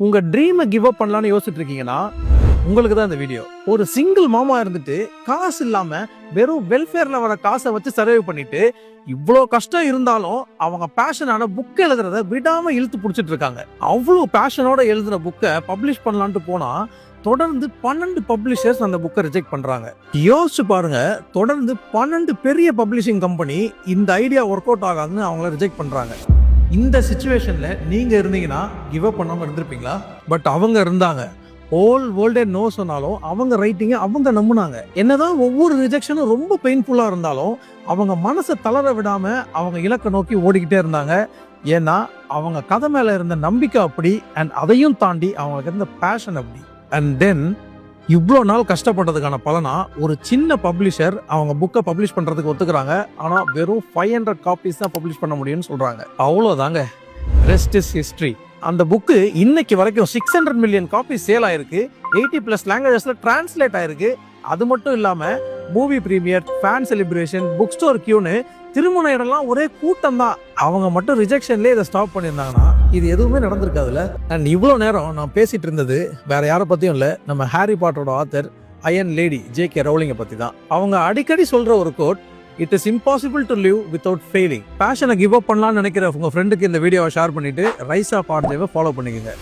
உங்க ட்ரீமை give up பண்ணலாம்னு யோசிச்சுட்டு இருக்கீங்கன்னா உங்களுக்கு தான் இந்த வீடியோ. ஒரு சிங்கிள் மாமா இருந்துட்டு காசு இல்லாம வெறும் வெல்ஃபேர்ல வர காசை வச்சு சர்வை பண்ணிட்டு இவ்வளோ கஷ்டம் இருந்தாலும் அவங்க பேஷனான புக் எழுதுறத விடாம இழுத்து பிடிச்சிட்டு இருக்காங்க. அவ்வளோ பேஷனோட எழுதுன புக்கை பப்ளிஷ் பண்ணலான்ட்டு போனா தொடர்ந்து 12 பப்ளிஷர்ஸ் அந்த புக்கை ரிஜெக்ட் பண்றாங்க. யோசிச்சு பாருங்க, தொடர்ந்து 12 பெரிய பப்ளிஷிங் கம்பெனி இந்த ஐடியா ஒர்க் அவுட் ஆகாதுன்னு அவங்கள ரிஜெக்ட் பண்றாங்க. இந்த சிச்சுவேஷன்ல நீங்க இருந்தீங்கன்னா கிவ் அப் பண்ணாம இருந்திருப்பீங்களா? பட் அவங்க இருந்தாங்க. ஹோல் வேர்ல்டே நோ சொன்னாலும் அவங்க ரைட்டிங்கை அவங்க நம்பினாங்க. என்னதான் ஒவ்வொரு ரிஜெக்ஷனும் ரொம்ப பெயின்ஃபுல்லா இருந்தாலும் அவங்க மனசை தளர விடாம அவங்க இலக்கை நோக்கி ஓடிக்கிட்டே இருந்தாங்க. ஏன்னா அவங்க கதை மேல இருந்த நம்பிக்கை அப்படி, அண்ட் அதையும் தாண்டி அவங்களுக்கு இருந்த பேஷன் அப்படி. அண்ட் தென் இவ்வளோ நாள் கஷ்டப்பட்டதுக்கான பலனா ஒரு சின்ன பப்ளிஷர் அவங்க புக்கை பப்ளிஷ் பண்றதுக்கு ஒத்துக்கிறாங்க. ஆனா வெறும் 500 காப்பீஸ் தான் பப்ளிஷ் பண்ண முடியும்னு சொல்றாங்க. அவ்வளோதாங்க, ரெஸ்ட் இஸ் ஹிஸ்டரி. அந்த புக்கு இன்னைக்கு வரைக்கும் 600 மில்லியன் காப்பீஸ் சேல் ஆயிருக்கு. 80+ லாங்குவேஜஸ்ல டிரான்ஸ்லேட் ஆயிருக்கு. அது மட்டும் இல்லாம movie premiere, fan celebration, book store கியூன்னு திருமண இடம்லாம் ஒரே கூட்டம் தான். அவங்க மட்டும் ரிஜெக்ஷன்லேயே இதை ஸ்டாப் பண்ணியிருந்தாங்கன்னா இது எதுவுமே நடந்திருக்காதுல்ல. அண்ட் இவ்வளோ நேரம் நான் பேசிட்டு இருந்தது வேற யாரை பற்றியும் இல்லை, நம்ம ஹாரி பாட்டரோட ஆத்தர் அயன் லேடி ஜே.கே. ரவுலிங்கை பற்றி தான். அவங்க அடிக்கடி சொல்ற ஒரு quote, it is impossible to live without failing. பேஷனை கிவ் அப் பண்ணலாம்னு நினைக்கிற உங்க ஃப்ரெண்டுக்கு இந்த வீடியோவை ஷேர் பண்ணிட்டு ரைஸ் ஆஃப் ஆர்ஜேவை ஃபாலோ பண்ணிக்கோங்க.